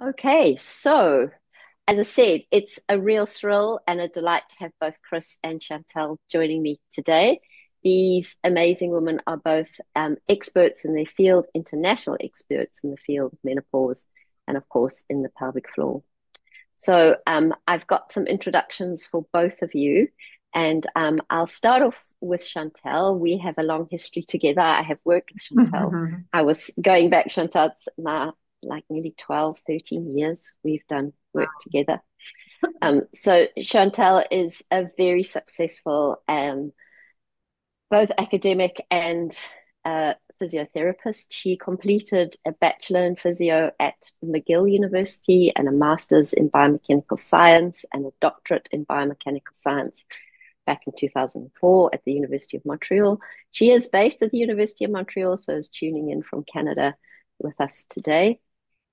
Okay, so as I said, it's a real thrill and a delight to have both Chris and Chantal joining me today. These amazing women are both experts in their field, international experts in the field of menopause, and of course in the pelvic floor. So I've got some introductions for both of you, and I'll start off with Chantal. We have a long history together. I have worked with Chantal. I was going back, Chantal, it's now like nearly 12, 13 years we've done work together. So Chantal is a very successful both academic and physiotherapist. She completed a bachelor in physio at McGill University and a master's in biomechanical science and a doctorate in biomechanical science back in 2004 at the University of Montreal. She is based at the University of Montreal, so is tuning in from Canada with us today.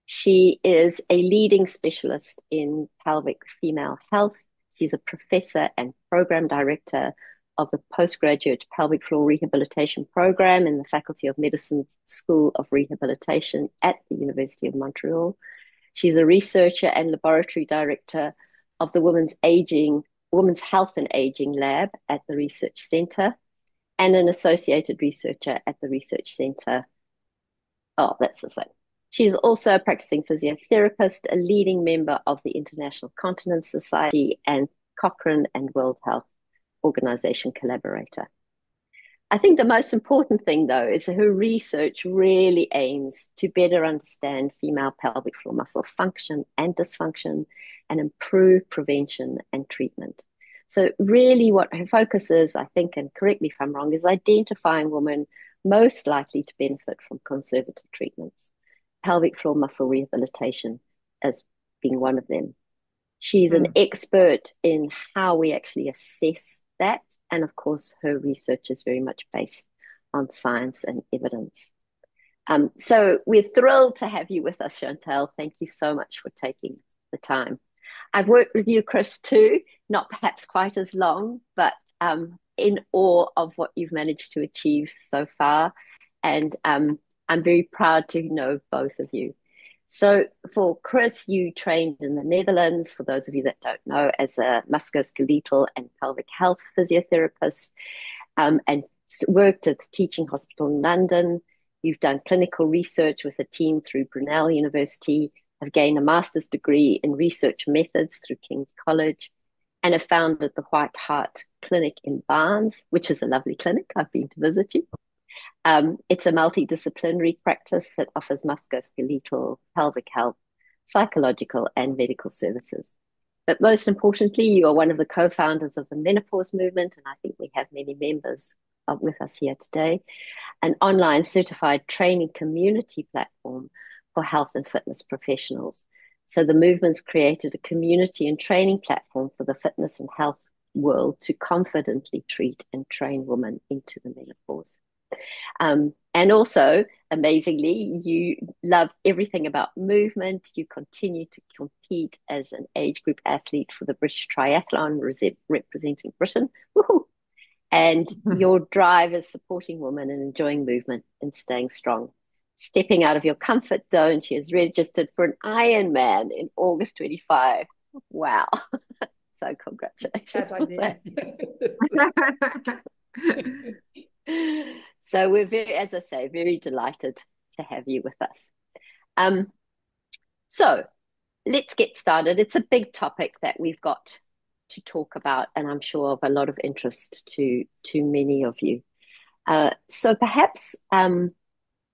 She is a leading specialist in pelvic female health. She's a professor and program director of the postgraduate pelvic floor rehabilitation program in the Faculty of Medicine's School of Rehabilitation at the University of Montreal. She's a researcher and laboratory director of the Women's Health and Aging Lab at the Research Center and an associated researcher at the Research Center. Oh, that's the same. She's also a practicing physiotherapist, a leading member of the International Continence Society, and Cochrane and World Health Organization collaborator. I think the most important thing, though, is that her research really aims to better understand female pelvic floor muscle function and dysfunction and improve prevention and treatment. So, really, what her focus is, I think, and correct me if I'm wrong, is identifying women most likely to benefit from conservative treatments, pelvic floor muscle rehabilitation as being one of them. She's an expert in how we actually assess that. And of course, her research is very much based on science and evidence. So we're thrilled to have you with us, Chantal. Thank you so much for taking the time. I've worked with you, Chris, too, not perhaps quite as long, but in awe of what you've managed to achieve so far. And I'm very proud to know both of you. So for Chris, you trained in the Netherlands, for those of you that don't know, as a musculoskeletal and pelvic health physiotherapist, and worked at the teaching hospital in London. You've done clinical research with a team through Brunel University, have gained a master's degree in research methods through King's College, and have founded the White Hart Clinic in Barnes, which is a lovely clinic. I've been to visit you. It's a multidisciplinary practice that offers musculoskeletal, pelvic health, psychological, and medical services. But most importantly, you are one of the co-founders of the Menopause movement, and I think we have many members with us here today, an online certified training community platform for health and fitness professionals. So the movement's created a community and training platform for the fitness and health world to confidently treat and train women into the menopause. And also, amazingly, you love everything about movement. You continue to compete as an age group athlete for the British Triathlon, representing Britain. Woohoo! And your drive is supporting women and enjoying movement and staying strong. Stepping out of your comfort zone, she has registered for an Ironman in August 25. Wow. So congratulations. That's idea. So we're very, as I say, very delighted to have you with us. So let's get started. It's a big topic that we've got to talk about, and I'm sure of a lot of interest to many of you. So perhaps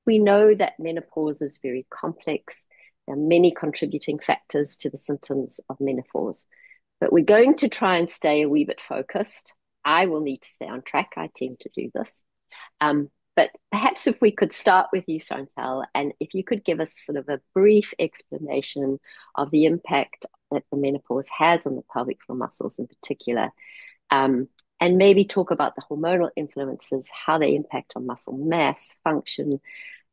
we know that menopause is very complex. There are many contributing factors to the symptoms of menopause, but we're going to try and stay a wee bit focused. I will need to stay on track. I tend to do this. But perhaps if we could start with you, Chantal, and if you could give us sort of a brief explanation of the impact that the menopause has on the pelvic floor muscles in particular, and maybe talk about the hormonal influences, how they impact on muscle mass, function,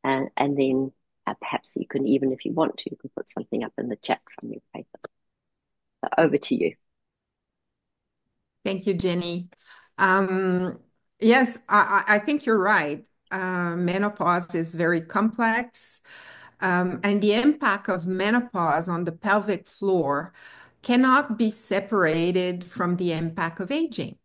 and then perhaps you can, even if you want to, you can put something up in the chat from your paper. So over to you. Thank you, Jenny. Yes, I think you're right. Menopause is very complex. And the impact of menopause on the pelvic floor cannot be separated from the impact of aging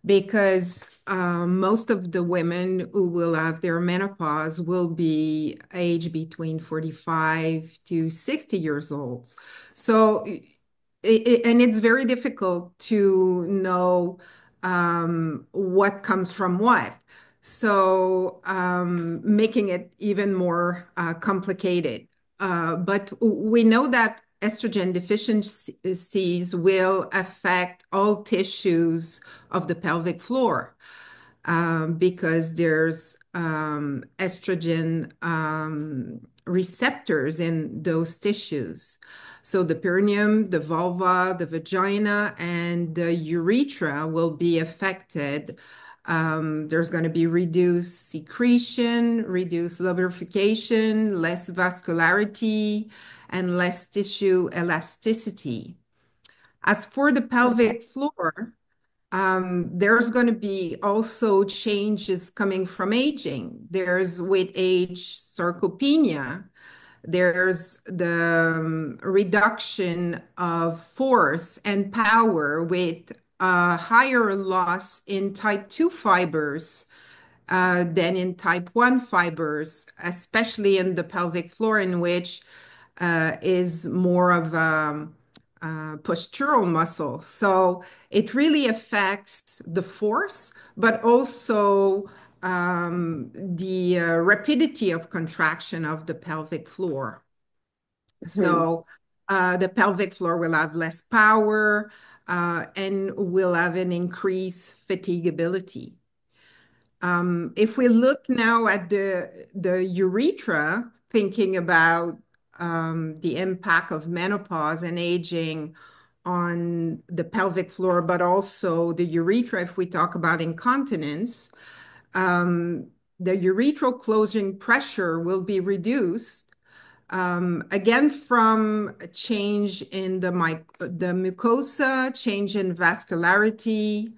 because most of the women who will have their menopause will be aged between 45 to 60 years old. So, and it's very difficult to know what comes from what. So, making it even more complicated. But we know that estrogen deficiencies will affect all tissues of the pelvic floor because there's estrogen receptors in those tissues. So the perineum, the vulva, the vagina, and the urethra will be affected. There's going to be reduced secretion, reduced lubrication, less vascularity, and less tissue elasticity. As for the pelvic floor, there's going to be also changes coming from aging. There's with age sarcopenia. There's the reduction of force and power with higher loss in type 2 fibers than in type 1 fibers, especially in the pelvic floor, in which is more of postural muscle. So it really affects the force, but also the rapidity of contraction of the pelvic floor. Mhm. So the pelvic floor will have less power and will have an increased fatigability. If we look now at the urethra, thinking about the impact of menopause and aging on the pelvic floor, but also the urethra, if we talk about incontinence, the urethral closing pressure will be reduced again from a change in the mucosa, change in vascularity,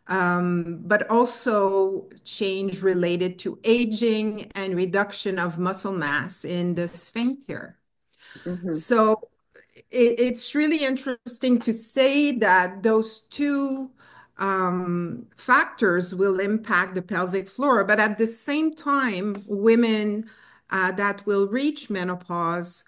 but also change related to aging and reduction of muscle mass in the sphincter. Mhm. So it's really interesting to say that those two factors will impact the pelvic floor, but at the same time, women that will reach menopause,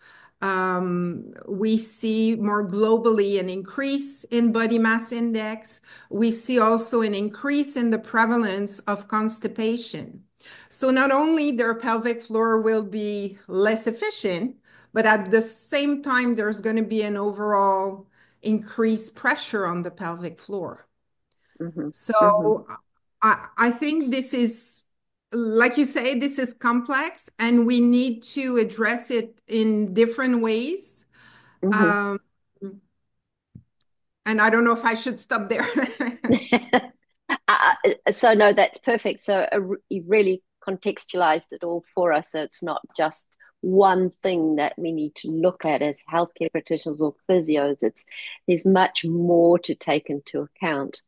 we see more globally an increase in body mass index. We see also an increase in the prevalence of constipation. So not only their pelvic floor will be less efficient, but at the same time, there's going to be an overall increased pressure on the pelvic floor. Mhm. Mhm. So I think this is, like you say, this is complex and we need to address it in different ways. Mhm. Um, and I don't know if I should stop there. So no, that's perfect. So you really contextualized it all for us. So it's not just one thing that we need to look at as healthcare practitioners or physios. It's there's much more to take into account.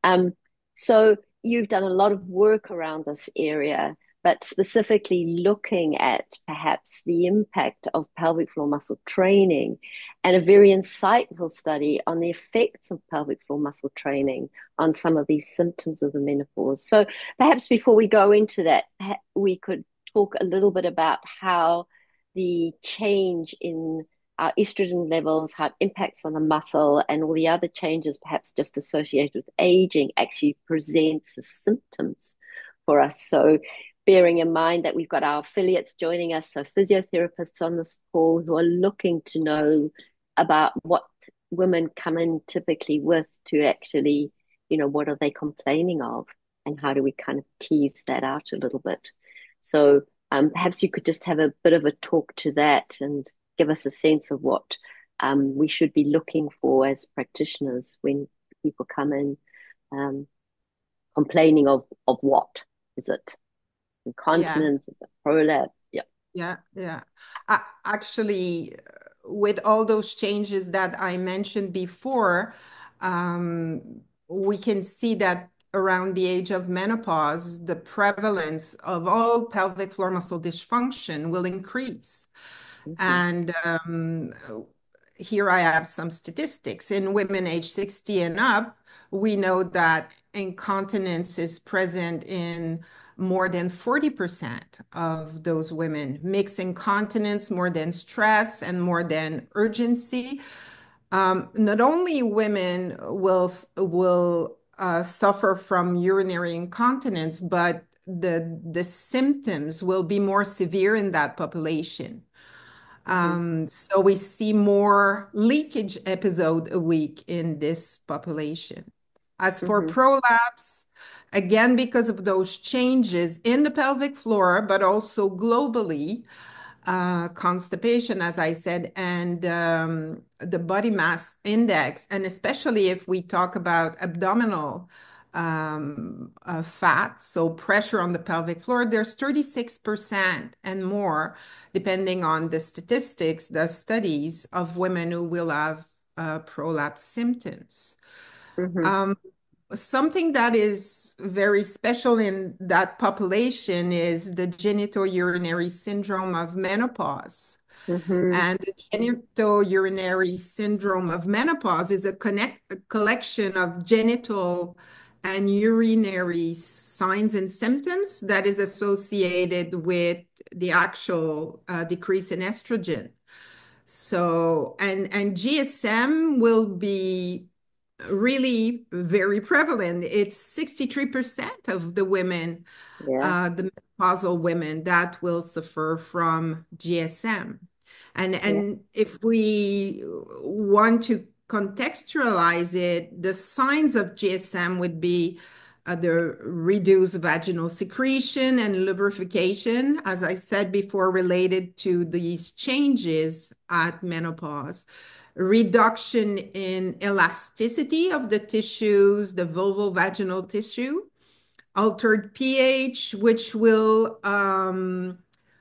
Um, so you've done a lot of work around this area, but specifically looking at perhaps the impact of pelvic floor muscle training and a very insightful study on the effects of pelvic floor muscle training on some of these symptoms of the menopause. So perhaps before we go into that, we could talk a little bit about how the change in our estrogen levels, how it impacts on the muscle, and all the other changes, perhaps just associated with aging, actually presents as symptoms for us. So, bearing in mind that we've got our affiliates joining us, so physiotherapists on this call who are looking to know about what women come in typically with to actually, what are they complaining of, and how do we kind of tease that out a little bit. So, perhaps you could just have a bit of a talk to that and give us a sense of what we should be looking for as practitioners when people come in um, complaining of what? Is it Yeah. incontinence? Is it prolapse? Yeah. Yeah, yeah. Actually, with all those changes that I mentioned before, we can see that around the age of menopause, the prevalence of all pelvic floor muscle dysfunction will increase. Mm-hmm. And here I have some statistics. In women age 60 and up, we know that incontinence is present in more than 40% of those women. Mixed incontinence, more than stress and more than urgency. Not only women will suffer from urinary incontinence, but the symptoms will be more severe in that population. Mm-hmm. So we see more leakage episode a week in this population. As for Mm-hmm. prolapse, again, because of those changes in the pelvic floor, but also globally, constipation, as I said, and the body mass index, and especially if we talk about abdominal fat, so pressure on the pelvic floor, there's 36% and more, depending on the statistics, the studies of women who will have prolapse symptoms. Mm-hmm. Um, Something that is very special in that population is the genitourinary syndrome of menopause. Mm-hmm. And the genitourinary syndrome of menopause is a collection of genital and urinary signs and symptoms that is associated with the actual decrease in estrogen. So, and GSM will be really very prevalent. It's 63% of the women, Yeah. the menopausal women that will suffer from GSM. Yeah. And if we want to contextualize it, the signs of GSM would be the reduced vaginal secretion and lubrication, as I said before, related to these changes at menopause, reduction in elasticity of the tissues, the vulvovaginal tissue, altered pH, which will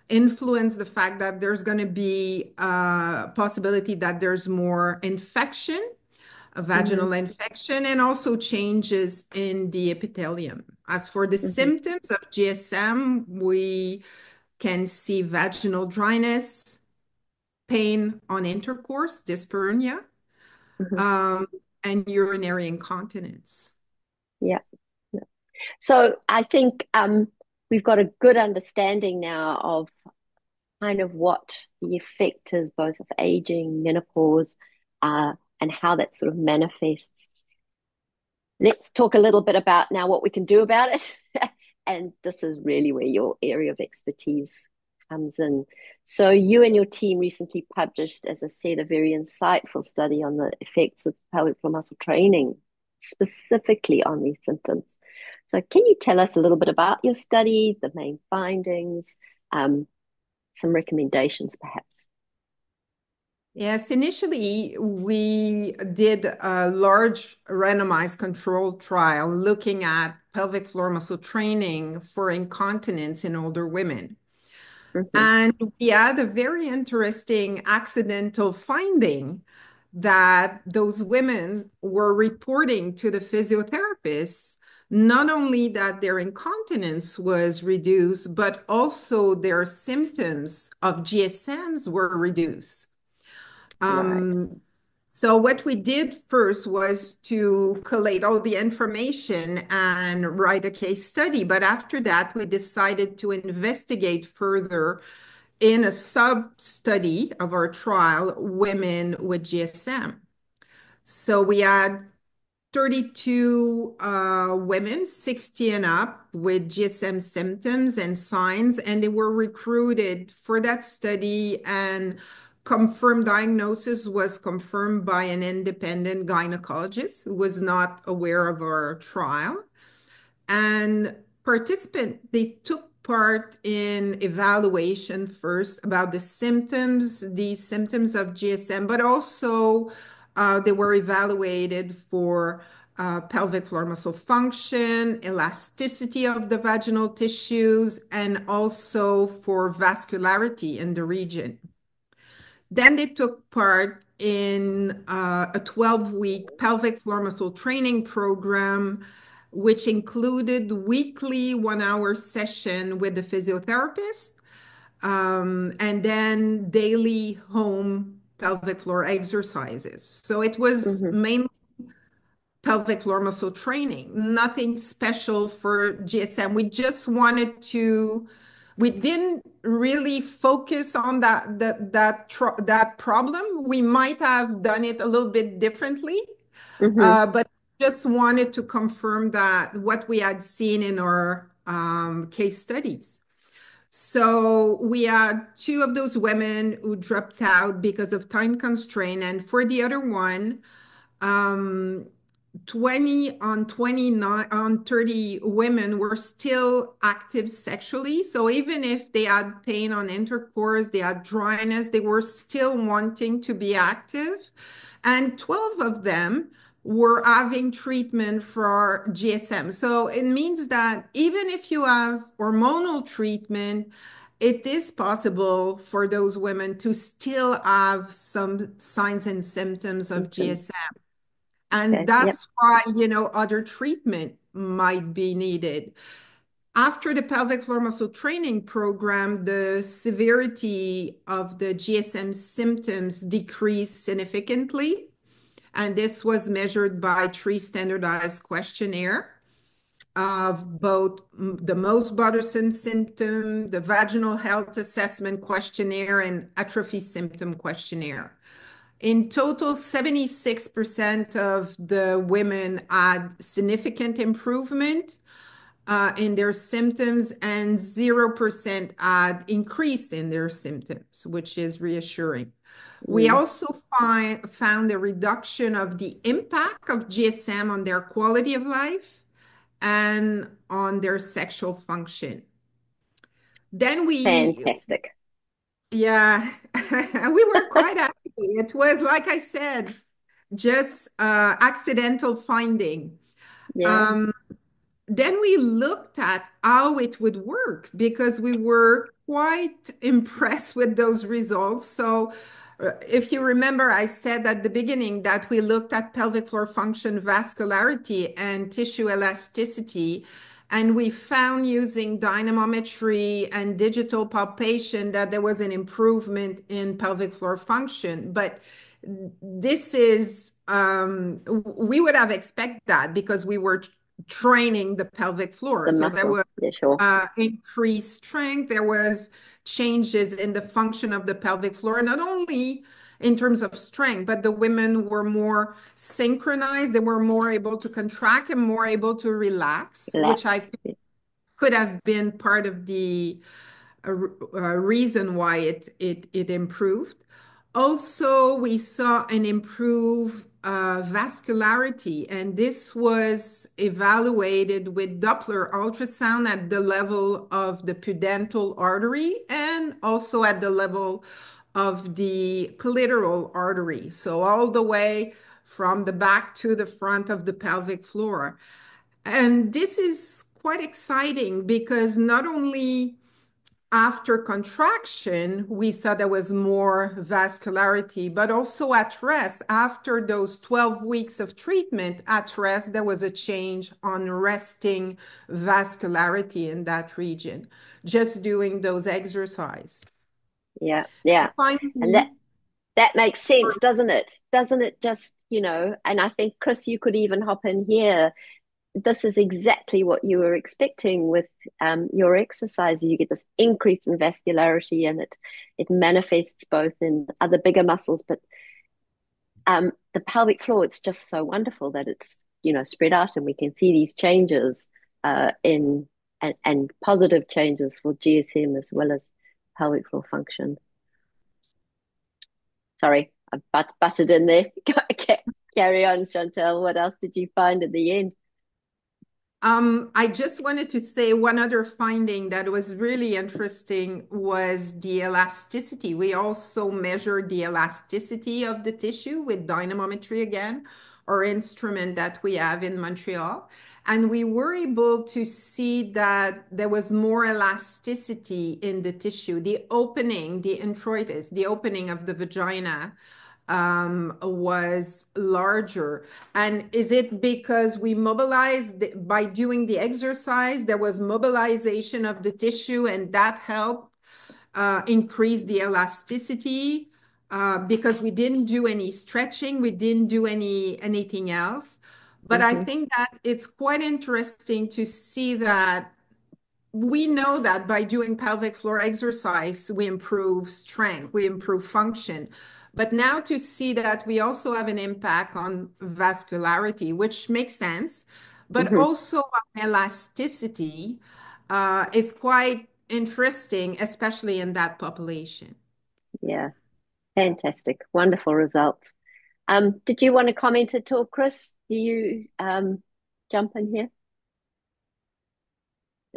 influence the fact that there's going to be a possibility that there's more infection, a Mm-hmm. vaginal infection, and also changes in the epithelium. As for the Mm-hmm. symptoms of GSM, we can see vaginal dryness, pain on intercourse, dyspareunia, Mm-hmm. um, and urinary incontinence. Yeah. Yeah. So I think we've got a good understanding now of kind of what the effect is both of aging, menopause, and how that sort of manifests. Let's talk a little bit about now what we can do about it. And this is really where your area of expertise comes in. So, you and your team recently published, as I said, a very insightful study on the effects of pelvic floor muscle training, specifically on these symptoms. So, can you tell us a little bit about your study, the main findings, um, some recommendations, perhaps? Yes, initially we did a large randomized controlled trial looking at pelvic floor muscle training for incontinence in older women. Mm-hmm. And we had a very interesting accidental finding that those women were reporting to the physiotherapists not only that their incontinence was reduced, but also their symptoms of GSMs were reduced. Right. Um, so what we did first was to collate all the information and write a case study. But after that, we decided to investigate further in a sub-study of our trial, women with GSM. So we had 32 women, 60 and up, with GSM symptoms and signs, and they were recruited for that study, and confirmed diagnosis was confirmed by an independent gynecologist who was not aware of our trial. And they took part in evaluation first about the symptoms, these symptoms of GSM, but also they were evaluated for pelvic floor muscle function, elasticity of the vaginal tissues, and also for vascularity in the region. Then they took part in a 12-week pelvic floor muscle training program, which included weekly 1 hour session with the physiotherapist, and then daily home pelvic floor exercises. So it was Hmm. mainly pelvic floor muscle training, nothing special for GSM. We didn't really focus on that problem. We might have done it a little bit differently, Hmm. but just wanted to confirm that what we had seen in our case studies. So we had two of those women who dropped out because of time constraint, and for the other one, um, 20 on 29 on 30 women were still active sexually. So even if they had pain on intercourse, they had dryness, they were still wanting to be active. And 12 of them were having treatment for GSM. So it means that even if you have hormonal treatment, it is possible for those women to still have some signs and symptoms of Symptoms. GSM. And Okay. Yep. that's why, other treatment might be needed. After the pelvic floor muscle training program, the severity of the GSM symptoms decreased significantly. And this was measured by three standardized questionnaire of both the most bothersome symptom, the vaginal health assessment questionnaire, and atrophy symptom questionnaire. In total, 76% of the women had significant improvement in their symptoms, and 0% had increased in their symptoms, which is reassuring. We Mm. also found a reduction of the impact of GSM on their quality of life and on their sexual function. Then Fantastic. yeah, we were quite happy. It was, like I said, just accidental finding. Yeah. Um, then we looked at how it would work because we were quite impressed with those results. So, if you remember, I said at the beginning that we looked at pelvic floor function, vascularity, and tissue elasticity. And we found using dynamometry and digital palpation that there was an improvement in pelvic floor function. But this is, we would have expected that because we were training the pelvic floor. The So there muscle. was Yeah, sure. increased strength. There was changes in the function of the pelvic floor, not only in terms of strength, but the women were more synchronized. They were more able to contract and more able to relax, which I Relax. think could have been part of the reason why it improved. Also, we saw an improved vascularity, and this was evaluated with Doppler ultrasound at the level of the pudendal artery and also at the level of the clitoral artery. So all the way from the back to the front of the pelvic floor. And this is quite exciting because not only after contraction, we saw there was more vascularity, but also at rest. After those 12 weeks of treatment at rest, there was a change on resting vascularity in that region, just doing those exercise. Yeah. Yeah. And Finally, that makes sense, doesn't it? Doesn't it just, and I think, Chris, you could even hop in here. This is exactly what you were expecting with your exercise. You get this increase in vascularity, and it manifests both in other bigger muscles, but the pelvic floor, it's just so wonderful that it's spread out, and we can see these changes in and positive changes for GSM as well as pelvic floor function. Sorry, I butted in there. Carry on, Chantel. What else did you find at the end? I just wanted to say one other finding that was really interesting was the elasticity. We also measured the elasticity of the tissue with dynamometry again, our instrument that we have in Montreal. And we were able to see that there was more elasticity in the tissue, the opening, the introitus, the opening of the vagina was larger. And is it because we mobilized by doing the exercise, there was mobilization of the tissue and that helped increase the elasticity because we didn't do any stretching, we didn't do anything else. But I Hmm. think that it's quite interesting to see that we know that by doing pelvic floor exercise, we improve strength, we improve function. But now to see that we also have an impact on vascularity, which makes sense, but Hmm. also on elasticity is quite interesting, especially in that population. Yeah, fantastic. Wonderful results. Did you want to comment at all, Chris? Do you jump in here?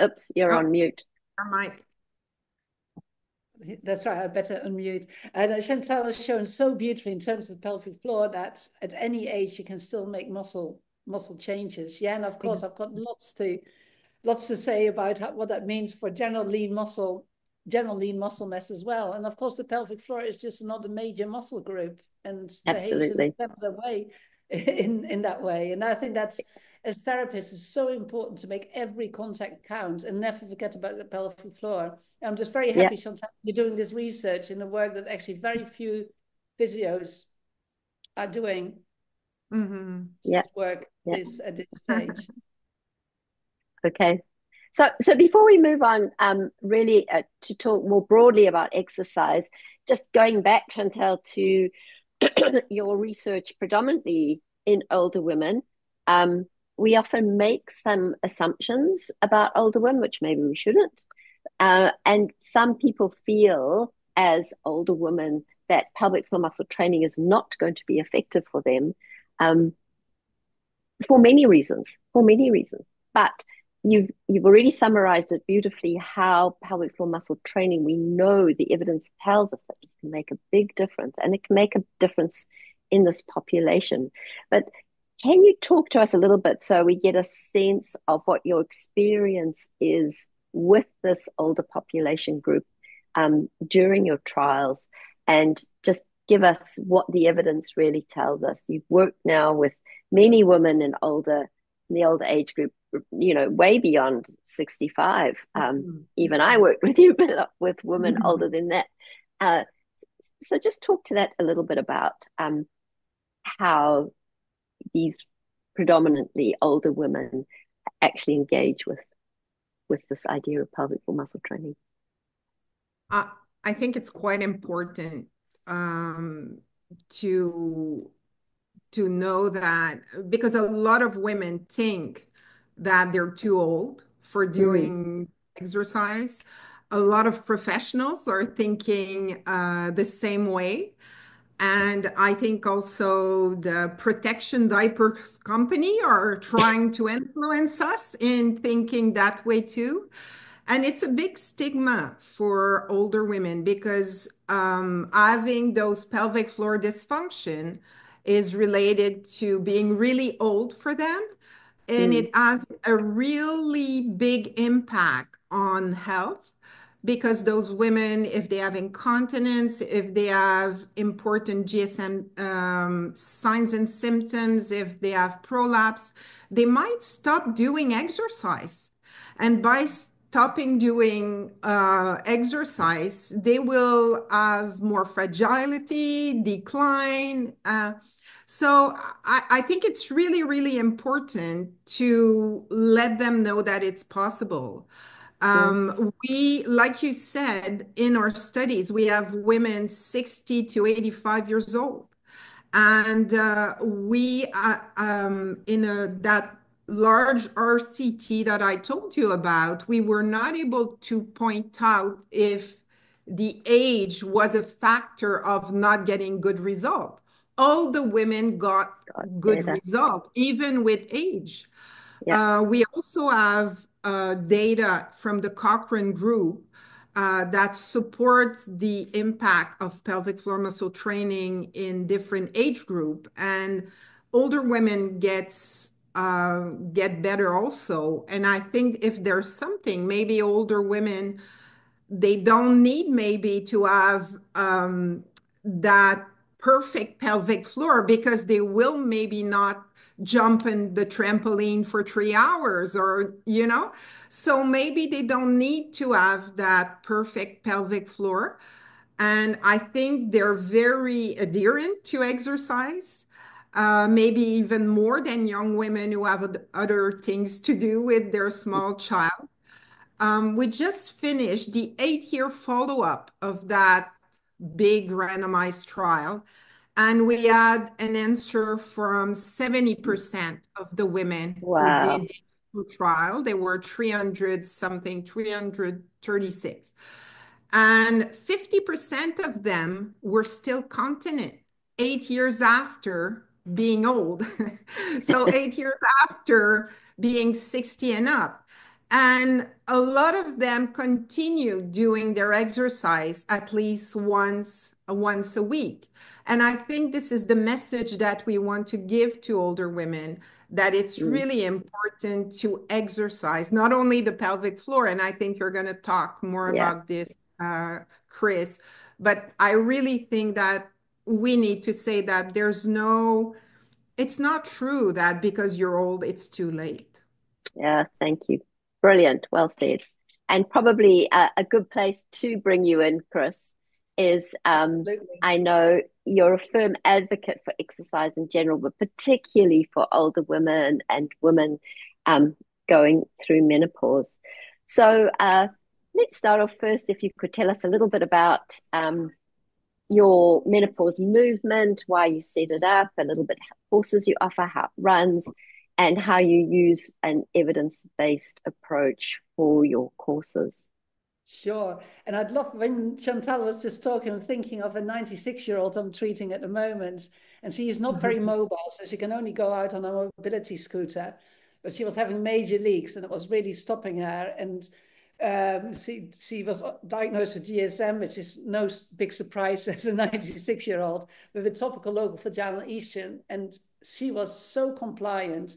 Oops, you're Oh, on mute. Mike. That's right. I better unmute. And Chantal has shown so beautifully in terms of the pelvic floor that at any age you can still make muscle changes. Yeah, and of course I've got lots to say about what that means for general lean muscle mass as well. And of course, the pelvic floor is just another major muscle group and behaves in a Absolutely. similar way in that way. And I think that's, as therapists, it's so important to make every contact count and never forget about the pelvic floor. I'm just very Yeah. happy, Chantal, you're doing this research in a work that actually very few physios are doing Mhm. Yeah. such work Yeah. this at this stage. Okay. So before we move on, really to talk more broadly about exercise, just going back, Chantal, to your research predominantly in older women, we often make some assumptions about older women, which maybe we shouldn't. And some people feel, as older women, that pelvic floor muscle training is not going to be effective for them. Um, for many reasons, for many reasons. But you've already summarized it beautifully how pelvic floor muscle training, we know the evidence tells us that this can make a big difference, and it can make a difference in this population. But can you talk to us a little bit so we get a sense of what your experience is with this older population group during your trials, and just give us what the evidence really tells us? You've worked now with many women in the older age group, way beyond 65. Mhm. Even I worked with you, but with women older Mhm. than that. Uh, so just talk to that a little bit about how these predominantly older women actually engage with this idea of pelvic floor muscle training. I, I think it's quite important um, to know that because a lot of women think that they're too old for Mm, doing exercise. A lot of professionals are thinking the same way. And I think also the protection diapers company are trying to influence us in thinking that way too. And it's a big stigma for older women because having those pelvic floor dysfunction is related to being really old for them. And mm, it has a really big impact on health because those women, if they have incontinence, if they have important GSM signs and symptoms, if they have prolapse, they might stop doing exercise. And by stopping doing exercise, they will have more fragility, decline. So I think it's really, really important to let them know that it's possible. yeah. Like you said, in our studies, we have women 60 to 85 years old. And in that large RCT that I told you about, we were not able to point out if the age was a factor of not getting good result. All the women got Got good better. result, even with age. Yeah. We also have data from the Cochrane group that supports the impact of pelvic floor muscle training in different age group. And older women get better also. And I think if there's something, maybe older women, they don't need maybe to have that perfect pelvic floor because they will maybe not jump in the trampoline for 3 hours, or, so maybe they don't need to have that perfect pelvic floor. And I think they're very adherent to exercise, maybe even more than young women who have other things to do with their small child. We just finished the 8-year follow-up of that big randomized trial, and we had an answer from 70% of the women who Wow. did the trial. There were 300 something, 336. And 50% of them were still continent 8 years after being old. So 8 years after being 60 and up. And a lot of them continue doing their exercise at least once a week. And I think this is the message that we want to give to older women, that it's Mm, really important to exercise, not only the pelvic floor. And I think you're going to talk more yeah. about this, Chris. But I really think that we need to say that it's not true that because you're old, it's too late. Yeah, thank you. Brilliant. Well said. And probably a good place to bring you in, Chris, is Absolutely. I know you're a firm advocate for exercise in general, but particularly for older women and women um, going through menopause. So let's start off first. If you could tell us a little bit about your menopause movement, why you set it up, a little bit how courses you offer, how it runs, and how you use an evidence-based approach for your courses. Sure. And I'd love, when Chantal was just talking, I'm thinking of a 96-year-old I'm treating at the moment. And she is not very mobile, so she can only go out on a mobility scooter. But she was having major leaks and it was really stopping her. And she was diagnosed with GSM, which is no big surprise as a 96-year-old, with a topical local vaginal estrogen. And she was so compliant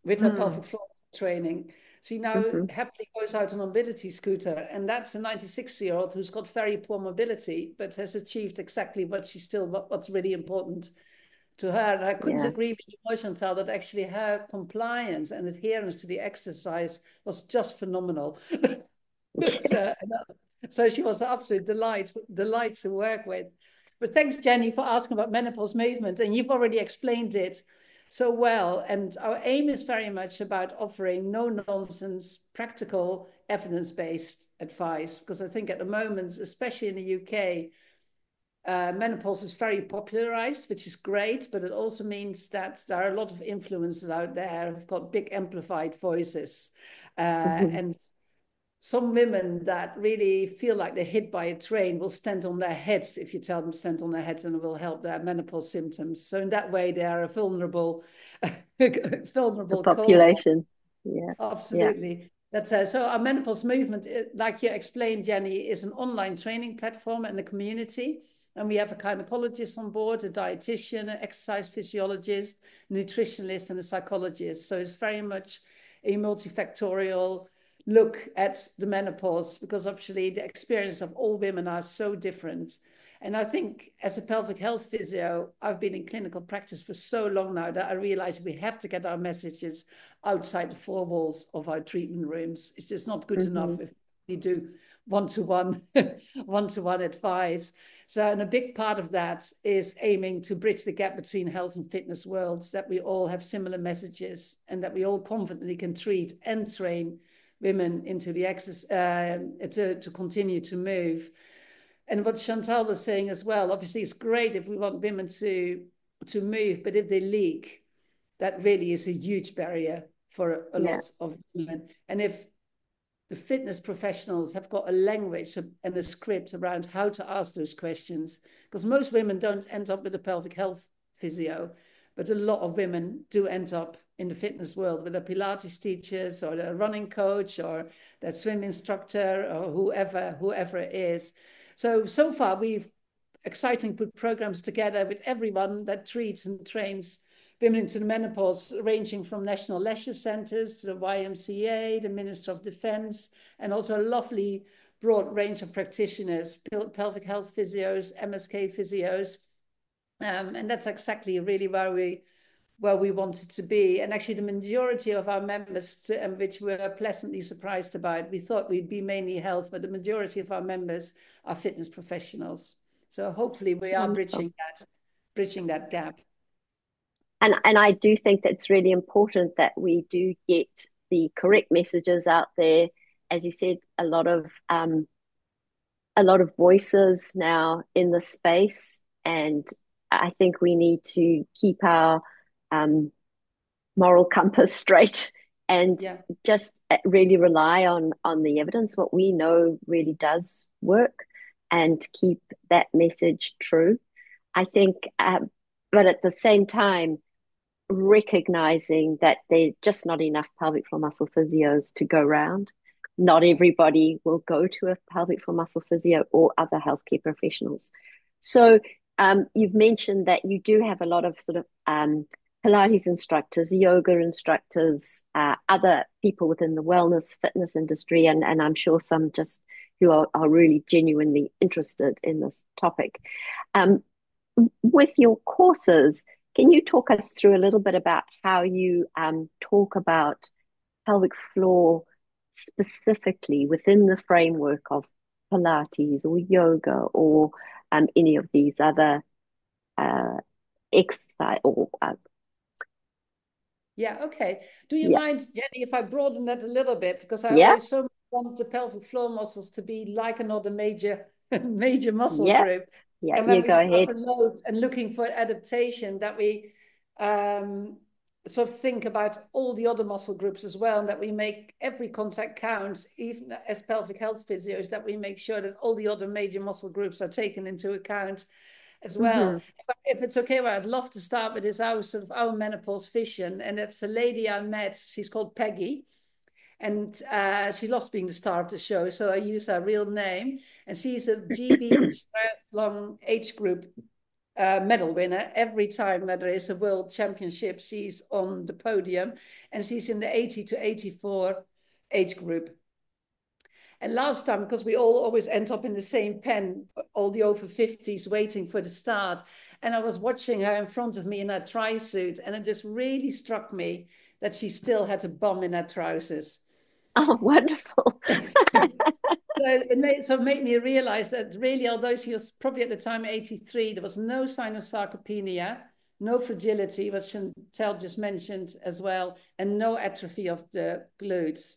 with her Mm. pelvic floor training. She now Mm-hmm. happily goes out on a mobility scooter, and that's a 96-year-old who's got very poor mobility, but has achieved exactly what's really important to her. And I couldn't Yeah. agree with you more, Chantal, that actually her compliance and adherence to the exercise was just phenomenal. so, so she was an absolute delight to work with. But thanks, Jenny, for asking about menopause movement, and you've already explained it so well. And our aim is very much about offering no nonsense, practical, evidence based advice, because I think at the moment, especially in the UK, menopause is very popularized, which is great, but it also means that there are a lot of influencers out there who've got big amplified voices. Mm-hmm. And some women that really feel like they're hit by a train will stand on their heads if you tell them to stand on their heads, and it will help their menopause symptoms. So in that way, they are a vulnerable, The vulnerable cohort. population. Yeah. Yeah. Absolutely. That's so our menopause movement, like you explained, Jenny, is an online training platform and a community. And we have a gynecologist on board, a dietitian, an exercise physiologist, nutritionist, and a psychologist. So it's very much a multifactorial look at the menopause, because obviously the experience of all women are so different. And I think as a pelvic health physio, I've been in clinical practice for so long now that I realize we have to get our messages outside the four walls of our treatment rooms. It's just not good Mm-hmm. enough if we do one-to-one one-to-one advice. So, and a big part of that is aiming to bridge the gap between health and fitness worlds, that we all have similar messages and that we all confidently can treat and train women into the exercise to continue to move. And what Chantal was saying as well, obviously it's great if we want women to move, but if they leak, that really is a huge barrier for a Yeah. lot of women. And if the fitness professionals have got a language and a script around how to ask those questions, because most women don't end up with a pelvic health physio, but a lot of women do end up in the fitness world with a Pilates teachers or a running coach or their swim instructor or whoever it is. So far we've exciting put programs together with everyone that treats and trains women into the menopause, ranging from national leisure centres to the YMCA, the Minister of Defence, and also a lovely broad range of practitioners, pelvic health physios, MSK physios. And that's exactly really where we where we wanted to be. And actually the majority of our members, which we were pleasantly surprised about, we thought we'd be mainly health, but the majority of our members are fitness professionals. So hopefully we are Wonderful. bridging that gap. And I do think that it's really important that we do get the correct messages out there. As you said, a lot of voices now in the space, and I think we need to keep our moral compass straight and just really rely on the evidence, what we know really does work, and keep that message true. I think, but at the same time, recognizing that there's just not enough pelvic floor muscle physios to go around. Not everybody will go to a pelvic floor muscle physio or other healthcare professionals. So you've mentioned that you do have a lot of sort of Pilates instructors, yoga instructors, other people within the wellness fitness industry, and I'm sure some just who are really genuinely interested in this topic. With your courses, can you talk us through a little bit about how you talk about pelvic floor specifically within the framework of Pilates or yoga or any of these other exercise or yeah, okay. Do you mind, Jenny, if I broaden that a little bit? Because I yeah always so want the pelvic floor muscles to be like another major major muscle yeah group. yeah And you when we go start ahead. to load and looking for adaptation, that we sort of think about all the other muscle groups as well, and that we make every contact count, even as pelvic health physios, that we make sure that all the other major muscle groups are taken into account as well. If it's okay, well, I'd love to start with this our menopause vision, and it's a lady I met. She's called Peggy, and she lost being the star of the show, so I use her real name. And she's a GB triathlon age group medal winner. Every time that there is a world championship, she's on the podium, and she's in the 80 to 84 age group. And last time, because we all always end up in the same pen, all the over 50s waiting for the start. And I was watching her in front of me in her tri-suit, and it just really struck me that she still had a bum in her trousers. Oh, wonderful. So it made me realize that really, although she was probably at the time 83, there was no sign of sarcopenia, no fragility, what Chantal just mentioned as well, and no atrophy of the glutes.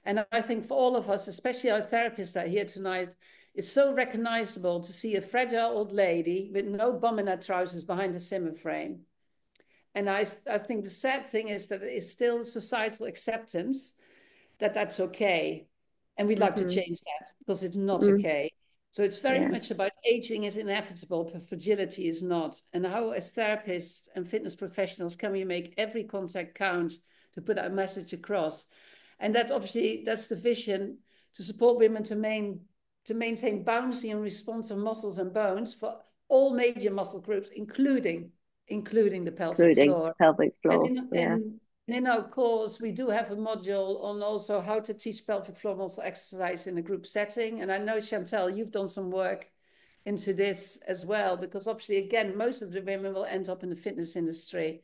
And I think for all of us, especially our therapists that are here tonight, it's so recognizable to see a fragile old lady with no bum in her trousers behind a Zimmer frame. And I think the sad thing is that it is still societal acceptance that that's okay. And we'd like to change that because it's not okay. So it's very much about aging is inevitable, but fragility is not. And how, as therapists and fitness professionals, can we make every contact count to put that message across? And that obviously, that's the vision, to support women to maintain bouncy and responsive muscles and bones for all major muscle groups, including the pelvic Including floor. pelvic floor. And in our course, we do have a module on also how to teach pelvic floor muscle exercise in a group setting. And I know, Chantal, you've done some work into this as well, because obviously, again, most of the women will end up in the fitness industry.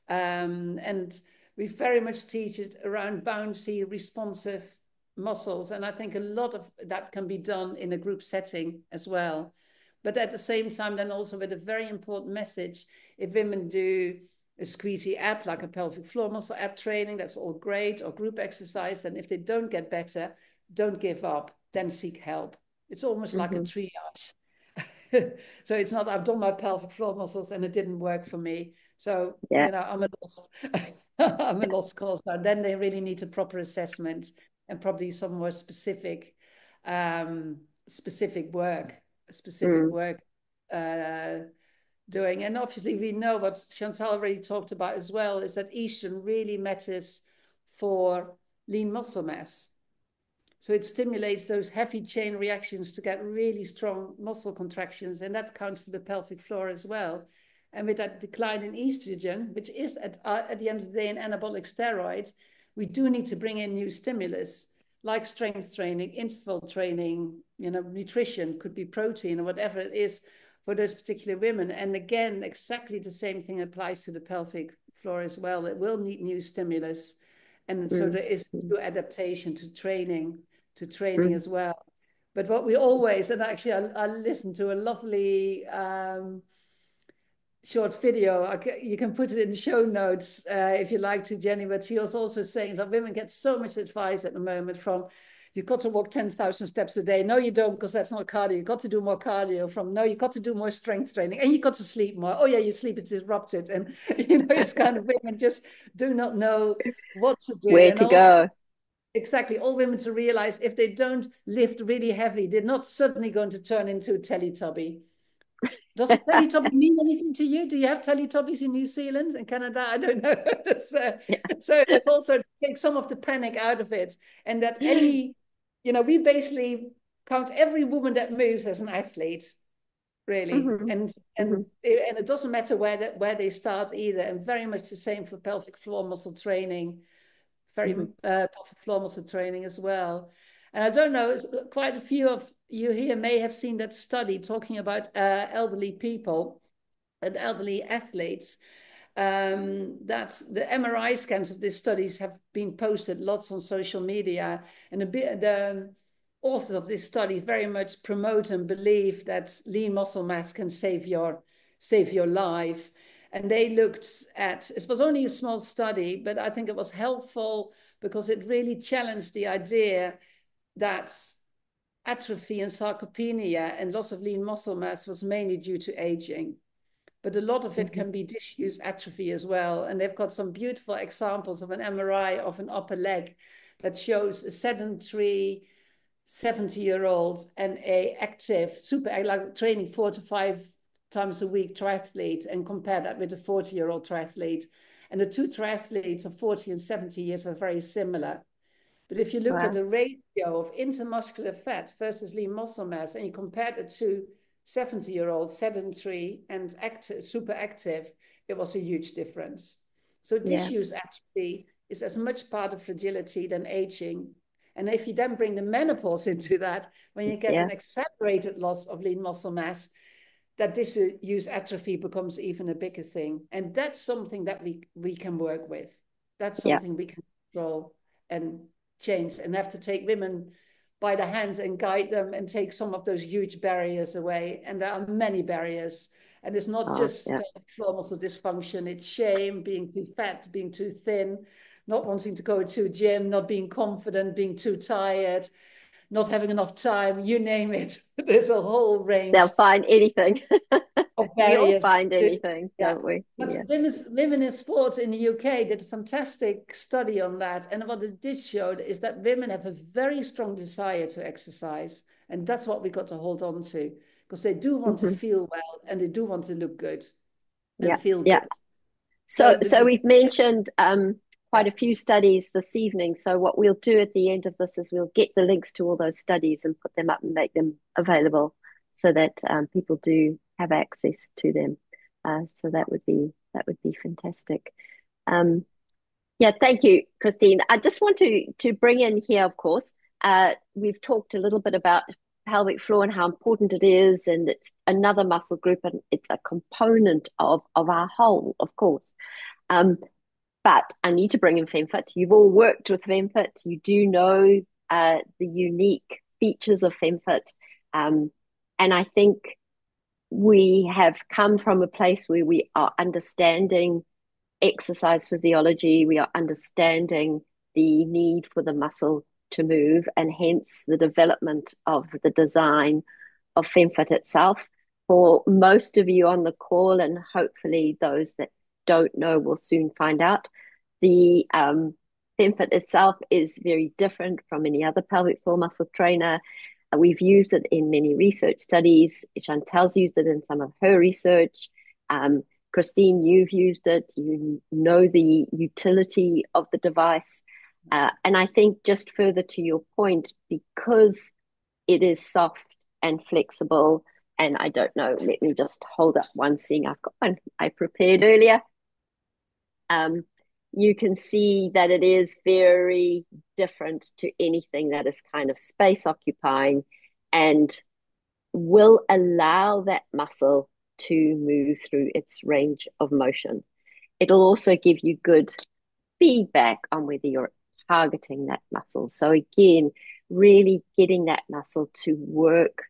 And we very much teach it around bouncy, responsive muscles. And I think a lot of that can be done in a group setting as well. But at the same time, then also with a very important message, if women do a squeezy app, like a pelvic floor muscle app training, that's all great, or group exercise. And if they don't get better, don't give up, then seek help. It's almost like a triage. So it's not, I've done my pelvic floor muscles and it didn't work for me. So, you know, I'm a lost, I'm a lost cause now. Then they really need a proper assessment and probably some more specific work doing. And obviously we know what Chantal already talked about as well, is that estrogen really matters for lean muscle mass. So it stimulates those heavy chain reactions to get really strong muscle contractions, and that counts for the pelvic floor as well. And with that decline in estrogen, which is at the end of the day an anabolic steroid, we do need to bring in new stimulus, like strength training, interval training, you know, nutrition, could be protein or whatever it is for those particular women. And again, exactly the same thing applies to the pelvic floor as well. It will need new stimulus. And so Mm. there is Mm. new adaptation to training Mm. as well. But what we always, and actually I listened to a lovely short video. You can put it in the show notes if you like to, Jenny. But she was also saying that women get so much advice at the moment from, you've got to walk 10,000 steps a day. No, you don't, because that's not cardio. You've got to do more cardio. From, no, you've got to do more strength training. And you've got to sleep more. Oh, yeah, your sleep is disrupted. And, it's kind of women just do not know what to do. Where And to also, go? exactly, all women to realize if they don't lift really heavy, they're not suddenly going to turn into a Teletubby. Does a Teletubby mean anything to you? Do you have Teletubbies in New Zealand and Canada? I don't know. So it's also to take some of the panic out of it. And that we basically count every woman that moves as an athlete, really. Mm-hmm. And Mm-hmm. it doesn't matter where they start either. And very much the same for pelvic floor muscle training, very Mm-hmm. pelvic floor muscle training as well. And I don't know, quite a few of you here may have seen that study talking about elderly people and elderly athletes. That the MRI scans of these studies have been posted lots on social media, and the authors of this study very much promote and believe that lean muscle mass can save your life. And they looked at, it was only a small study, but I think it was helpful because it really challenged the idea that atrophy and sarcopenia and loss of lean muscle mass was mainly due to aging. But a lot of it Mm-hmm. can be disuse atrophy as well. And they've got some beautiful examples of an MRI of an upper leg that shows a sedentary 70-year-old and a active, super, like training 4 to 5 times a week triathlete, and compare that with a 40-year-old triathlete. And the two triathletes of 40 and 70 years were very similar. But if you looked at Wow. the ratio of intermuscular fat versus lean muscle mass, and you compared it to 70-year-olds, sedentary and active, super active, it was a huge difference. So Yeah. disuse atrophy is as much part of fragility than aging. And if you then bring the menopause into that, when you get Yeah. an accelerated loss of lean muscle mass, that disuse atrophy becomes even a bigger thing. And that's something that we can work with. That's Yeah. something we can control and change, and have to take women by the hands and guide them and take some of those huge barriers away. And there are many barriers. And it's not Oh, just yeah. floor muscle dysfunction, it's shame, being too fat, being too thin, not wanting to go to gym, not being confident, being too tired, not having enough time, you name it. There's a whole range They'll find anything. of We all barriers. find anything, Yeah. don't we? But Yeah. women in sports in the UK did a fantastic study on that. And what it did show is that women have a very strong desire to exercise. And that's what we got to hold on to, because they do want to Mm-hmm. feel well and they do want to look good and Yeah. feel Yeah. good. So, So so we've mentioned quite yeah, a few studies this evening. So what we'll do at the end of this is we'll get the links to all those studies and put them up and make them available so that people do have access to them. So that would be fantastic. Um, yeah, thank you, Christine. I just want to bring in here, of course, we've talked a little bit about pelvic floor and how important it is, and it's another muscle group and it's a component of our whole, of course. Um, but I need to bring in FemFit. You've all worked with FemFit. You do know the unique features of FemFit. And I think we have come from a place where we are understanding exercise physiology, we are understanding the need for the muscle to move, and hence the development of the design of FemFit itself. For most of you on the call, and hopefully those that don't know will soon find out, the FemFit itself is very different from any other pelvic floor muscle trainer. We've used it in many research studies. Chantel's used it in some of her research. Christine, you've used it. You know the utility of the device. And I think just further to your point, because it is soft and flexible, and I don't know, let me just hold up one thing. I've got one I prepared earlier. You can see that it is very different to anything that is kind of space occupying and will allow that muscle to move through its range of motion. it'll also give you good feedback on whether you're targeting that muscle. So again, really getting that muscle to work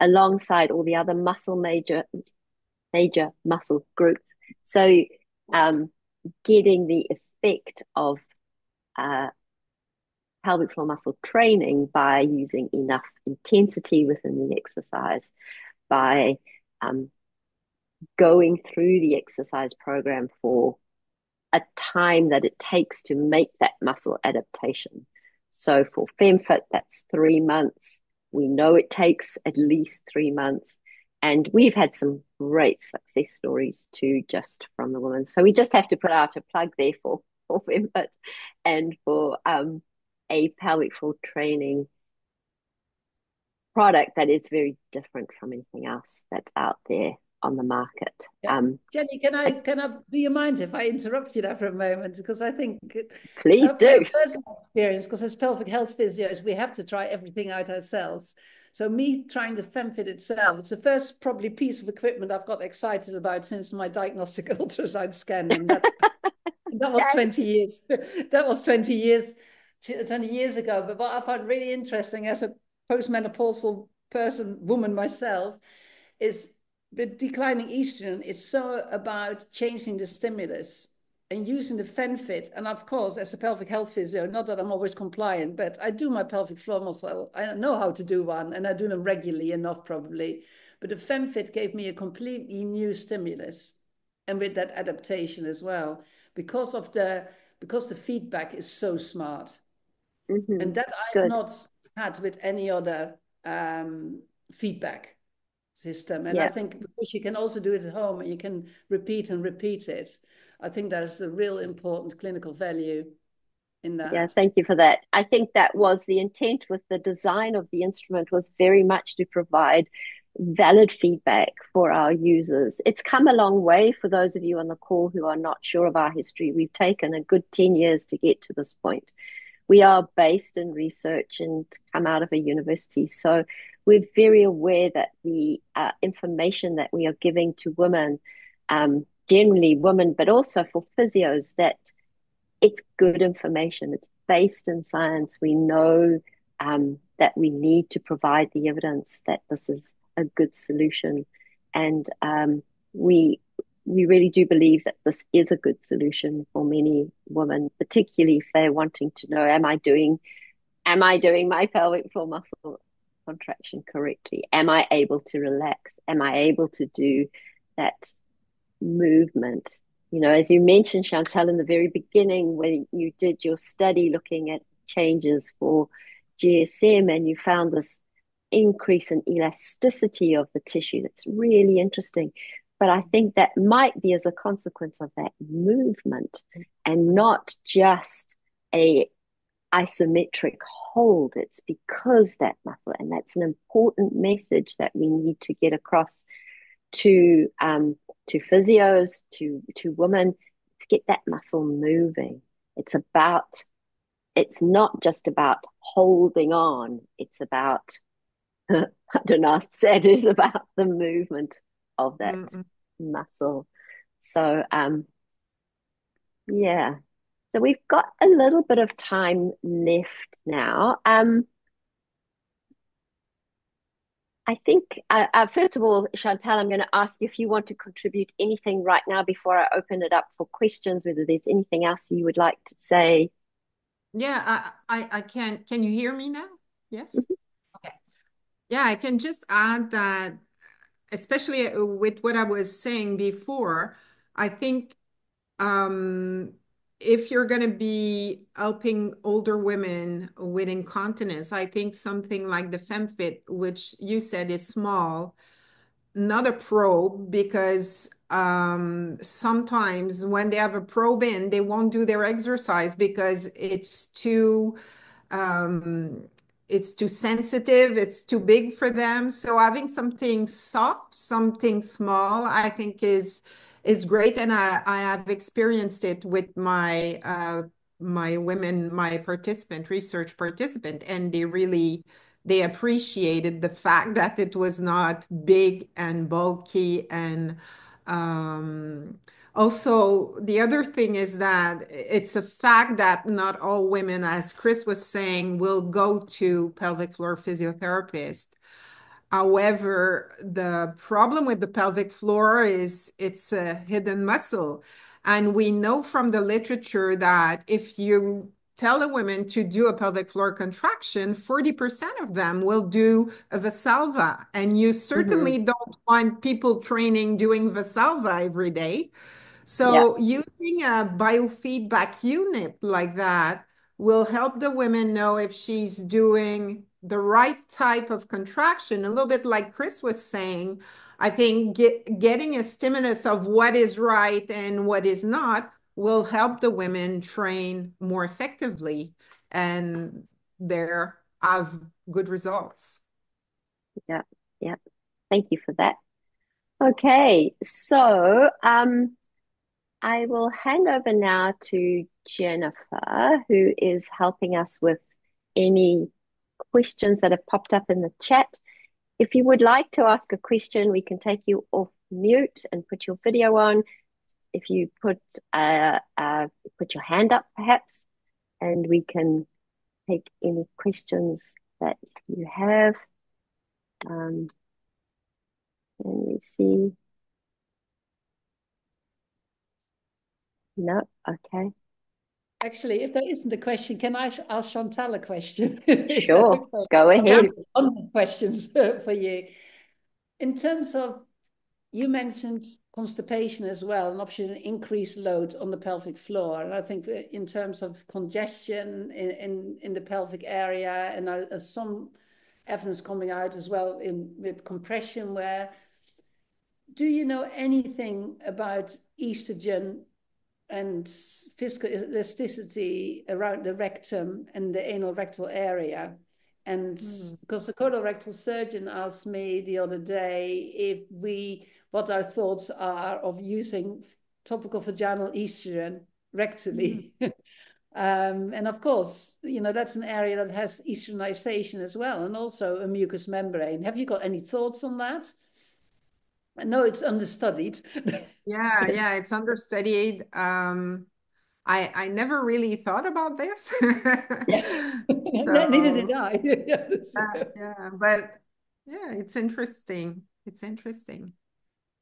alongside all the other major muscle groups. So getting the effect of uh, pelvic floor muscle training by using enough intensity within the exercise, by um, going through the exercise program for a time that it takes to make that muscle adaptation. So for FemFit, that's 3 months. We know it takes at least 3 months. And we've had some great success stories too, just from the women. So we just have to put out a plug there for FemFit and for a pelvic floor training product that is very different from anything else that's out there on the market. Yeah. Jenny, do you mind if I interrupt you there for a moment? Because I think Please from do. personal experience, because as pelvic health physios, we have to try everything out ourselves. So me trying the FemFit itself, it's the first probably piece of equipment I've got excited about since my diagnostic ultrasound scan, and that was 20 years. That was 20 years ago. But what I find really interesting as a postmenopausal woman myself, is with declining estrogen, it's so about changing the stimulus and using the FenFit. And of course, as a pelvic health physio, not that I'm always compliant, but I do my pelvic floor muscle. I know how to do one, and I do them regularly enough probably. But the FemFit gave me a completely new stimulus, and with that adaptation as well, because the feedback is so smart. And that I've Good. not had with any other feedback system. And I Yeah. think because you can also do it at home and you can repeat and repeat it, I think there's a real important clinical value in Yeah, that. thank you for that. I think that was the intent with the design of the instrument, was very much to provide valid feedback for our users. It's come a long way for those of you on the call who are not sure of our history. We've taken a good 10 years to get to this point. We are based in research and come out of a university. So we're very aware that the information that we are giving to women, generally women, but also for physios, that it's good information. It's based in science. We know that we need to provide the evidence that this is a good solution, and we really do believe that this is a good solution for many women, particularly if they're wanting to know, am I doing my pelvic floor muscle contraction correctly? Am I able to relax? Am I able to do that movement? You know, as you mentioned, Chantal, in the very beginning, when you did your study looking at changes for GSM, and you found this increase in elasticity of the tissue, that's really interesting. But I think that might be as a consequence of that movement and not just a isometric hold. It's because that muscle, and that's an important message that we need to get across to physios, to women, to get that muscle moving. It's not just about holding on. It's about I don't know how to say it, is about the movement of that muscle. So yeah. So we've got a little bit of time left now. I think, first of all, Chantal, I'm going to ask you if you want to contribute anything right now before I open it up for questions, whether there's anything else you would like to say. Yeah, I can. Can you hear me now? Yes. Mhm. Okay. Yeah, I can just add that, especially with what I was saying before, I think um, if you're going to be helping older women with incontinence, I think something like the FemFit, which you said is small, not a probe, because sometimes when they have a probe in, they won't do their exercise because um, it's too sensitive, it's too big for them. So having something soft, something small, I think is great. And I have experienced it with my women, my research participant, and they appreciated the fact that it was not big and bulky and Also, the other thing is that it's a fact that not all women, as Chris was saying, will go to pelvic floor physiotherapist. However, the problem with the pelvic floor is it's a hidden muscle. And we know from the literature that if you tell a woman to do a pelvic floor contraction, 40% of them will do a Valsalva. And you Mm-hmm. certainly don't want people training doing Valsalva every day. Yeah, So using a biofeedback unit like that will help the women know if she's doing the right type of contraction. A little bit like Chris was saying, I think getting a stimulus of what is right and what is not will help the women train more effectively and there have good results. yeah, yeah. Thank you for that. Okay, so I will hand over now to Jennifer, who is helping us with any questions that have popped up in the chat. If you would like to ask a question, we can take you off mute and put your video on. If you put your hand up, perhaps, and we can take any questions that you have. Let me see. No, okay, Actually, if there isn't a question, can I ask Chantal a question? Is that sure, okay? go I've got ahead. 100 questions for you. In terms of, you mentioned constipation as well, an option increased load on the pelvic floor. And I think that in terms of congestion in the pelvic area, and some evidence coming out as well with compression wear. Do you know anything about estrogen and physical elasticity around the rectum and the anal rectal area? And because the colorectal surgeon asked me the other day what our thoughts are of using topical vaginal estrogen rectally. And of course, that's an area that has estrogenization as well, and also a mucous membrane. Have you got any thoughts on that? I know it's understudied. Yeah, it's understudied. I never really thought about this. Yeah. Neither So did I. but yeah, it's interesting. It's interesting.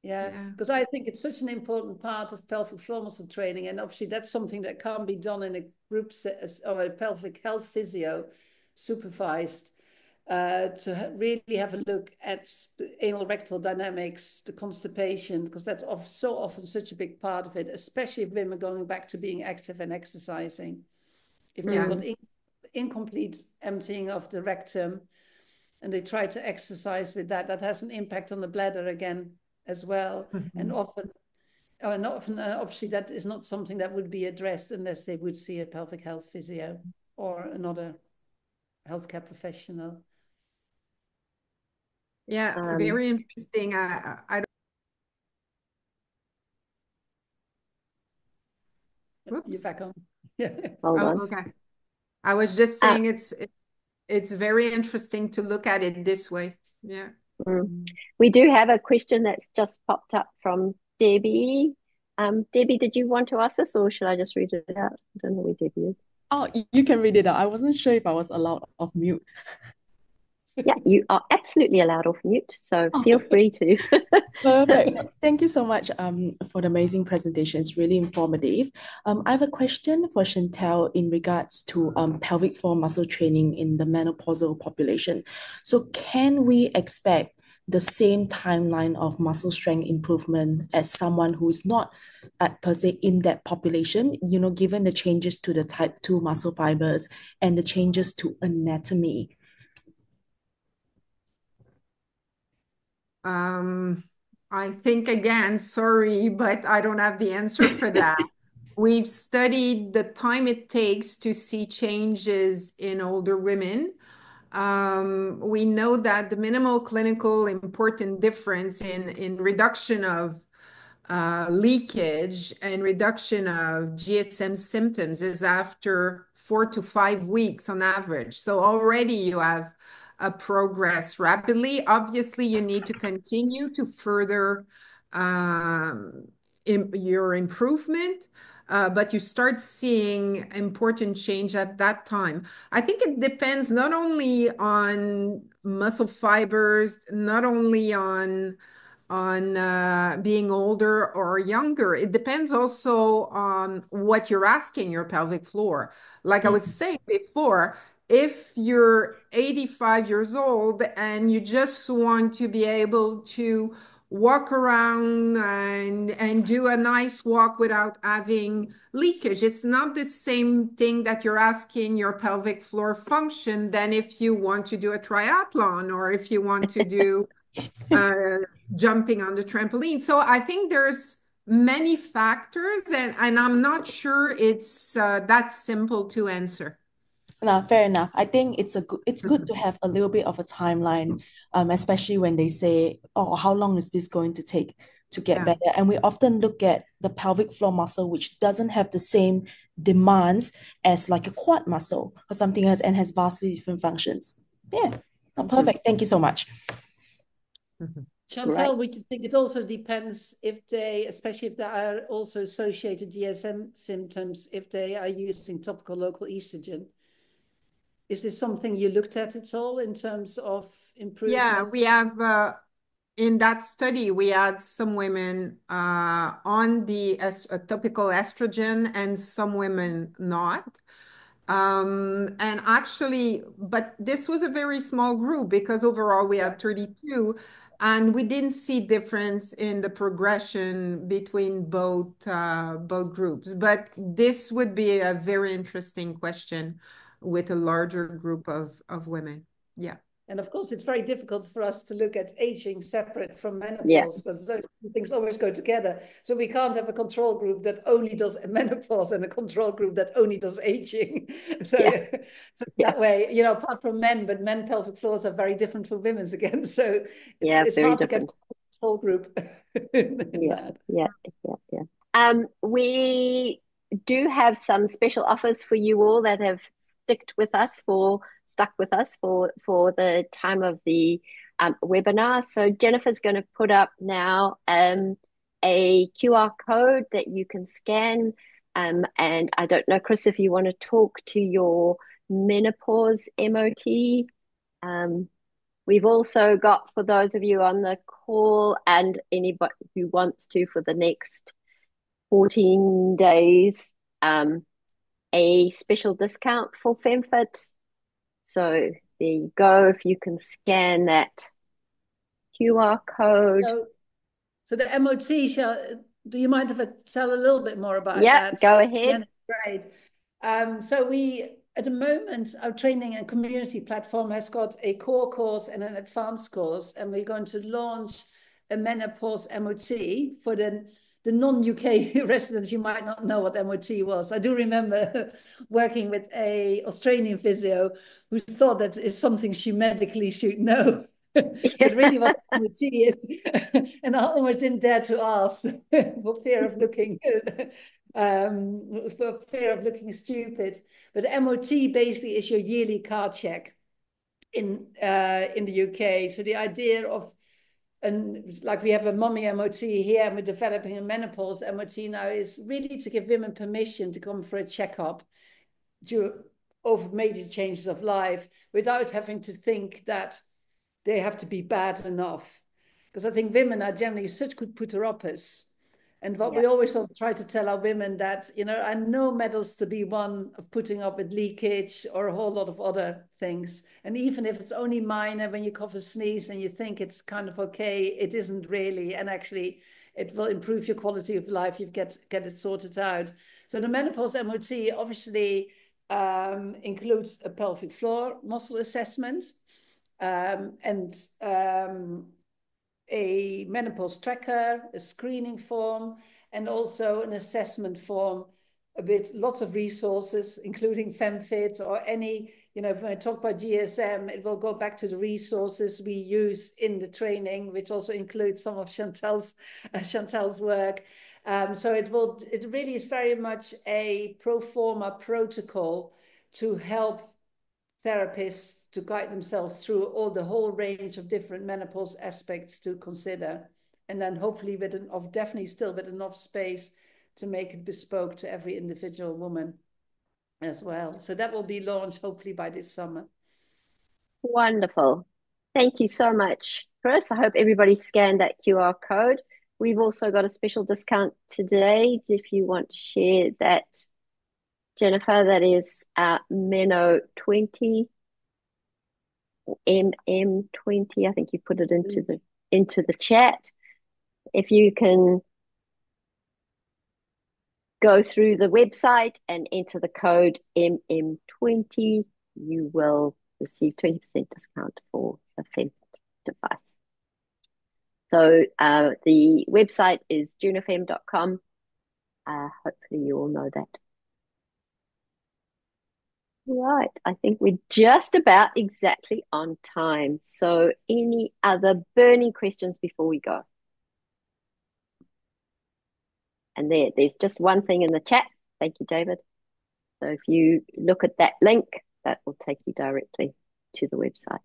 Yeah, Yeah. because I think it's such an important part of pelvic floor muscle training, and obviously that's something that can't be done in a group or a pelvic health physio supervised. To really have a look at the anal rectal dynamics, the constipation, because that's so often such a big part of it, especially if women going back to being active and exercising. If they've Yeah. got incomplete emptying of the rectum and they try to exercise with that, that has an impact on the bladder again as well. And Mhm. often, obviously, that is not something that would be addressed unless they would see a pelvic health physio or another healthcare professional. Yeah, Um, very interesting. I don't, You're whoops. back on. Yeah. hold Oh, on. okay. I was just Uh, saying it's very interesting to look at it this way. Yeah. mm. We do have a question that's just popped up from Debbie. Debbie, did you want to ask this, or should I just read it out? I don't know where Debbie is. Oh, you can read it out. I wasn't sure if I was allowed off mute. Yeah, you are absolutely allowed off mute, so Oh, feel free to. perfect. Thank you so much for the amazing presentation. It's really informative. I have a question for Chantel in regards to pelvic floor muscle training in the menopausal population. So can we expect the same timeline of muscle strength improvement as someone who's not per se in that population, given the changes to the type 2 muscle fibers and the changes to anatomy? Um, I think again, sorry, but I don't have the answer for that. We've studied the time it takes to see changes in older women. We know that the minimal clinical important difference in reduction of leakage and reduction of GSM symptoms is after 4 to 5 weeks on average. So already you have a progress rapidly. Obviously, you need to continue to further um, your improvement, but you start seeing important change at that time. I think it depends not only on muscle fibers, not only on being older or younger. It depends also on what you're asking your pelvic floor. Like I was saying before, if you're 85 years old and you just want to be able to walk around and do a nice walk without having leakage, it's not the same thing that you're asking your pelvic floor function than if you want to do a triathlon or if you want to do uh, jumping on the trampoline. So I think there's many factors, and I'm not sure it's that simple to answer. No, fair enough. I think it's good to have a little bit of a timeline, especially when they say, "Oh, how long is this going to take to get Yeah. better?" And we often look at the pelvic floor muscle, which doesn't have the same demands as like a quad muscle or something else, and has vastly different functions. Yeah, not perfect. Thank you so much. Chantal, would you think it also depends if they, especially if there are also associated DSM symptoms, if they are using topical local estrogen? Is this something you looked at all in terms of improvement? Yeah, we have in that study, we had some women on the topical estrogen and some women not. And actually, but this was a very small group because overall we had 32, and we didn't see difference in the progression between both groups. But this would be a very interesting question with a larger group of women. Yeah. And of course, it's very difficult for us to look at aging separate from menopause Yeah. because those two things always go together. So we can't have a control group that only does menopause and a control group that only does aging. So, that way, you know, apart from men, but men pelvic floors are very different from women's again. So it's very hard different. to get a control group in that. We do have some special offers for you all that have stuck with us for the time of the webinar. So Jennifer's going to put up now a QR code that you can scan. And I don't know, Chris, if you want to talk to your menopause MOT. We've also got, for those of you on the call and anybody who wants to, for the next 14 days, a special discount for FemFit. So there you go. If you can scan that QR code. So the MOT, do you mind if I tell a little bit more about that? Go ahead. Yeah, great. So we, at the moment, our training and community platform has got a core course and an advanced course, and we're going to launch a menopause MOT for the non-UK residents. You might not know what MOT was. I do remember working with a Australian physio who thought that is something she medically should know. But really what MOT is, and I almost didn't dare to ask for fear of looking for fear of looking stupid. But MOT basically is your yearly car check in the UK. So the idea of, and like we have a mommy MOT here and we're developing a menopause MOT now, is really to give women permission to come for a checkup over major changes of life without having to think that they have to be bad enough. Because I think women are generally such good putter-uppers. And what we always try to tell our women that, you know, are no medals to be won of putting up with leakage or a whole lot of other things. And even if it's only minor, when you cough or sneeze and you think it's kind of okay, it isn't really. And actually, it will improve your quality of life. You get it sorted out. So the menopause MOT obviously includes a pelvic floor muscle assessment. And a menopause tracker, a screening form, and also an assessment form with lots of resources, including FemFit or any, you know, when I talk about GSM, it will go back to the resources we use in the training, which also includes some of Chantal's work. So it really is very much a pro forma protocol to help therapists to guide themselves through the whole range of different menopause aspects to consider. and then hopefully definitely still with enough space to make it bespoke to every individual woman as well. So that will be launched hopefully by this summer. Wonderful. Thank you so much, Chris. I hope everybody scanned that QR code. We've also got a special discount today if you want to share that, Jennifer. That is Meno20, MM20. I think you put it into the chat. If you can go through the website and enter the code MM20, you will receive 20% discount for the FemFit device. So the website is JunoFem.com. Hopefully you all know that. Right, I think we're just about exactly on time. So any other burning questions before we go? And there's just one thing in the chat. Thank you, David. So if you look at that link, that will take you directly to the website.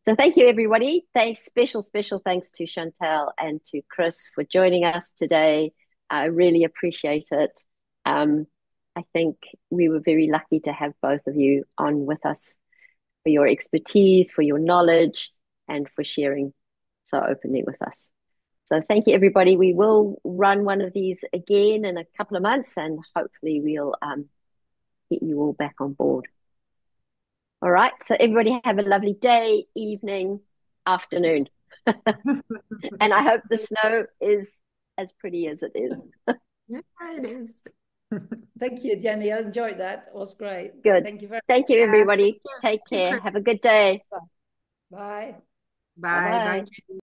So thank you, everybody. Thanks, special thanks to Chantal and to Chris for joining us today. I really appreciate it. I think we were very lucky to have both of you on with us for your expertise, for your knowledge, and for sharing so openly with us. So thank you, everybody. We will run one of these again in a couple of months, and hopefully we'll get you all back on board. All right. So everybody have a lovely day, evening, afternoon. And I hope the snow is as pretty as it is. Yeah, it is. Thank you, Jenny. I enjoyed that. It was great. Good. Thank you very Thank you, everybody. Yeah, Take thank you, care. Chris. Have a good day. much. Bye. Bye. Bye, Bye-bye. Jenny.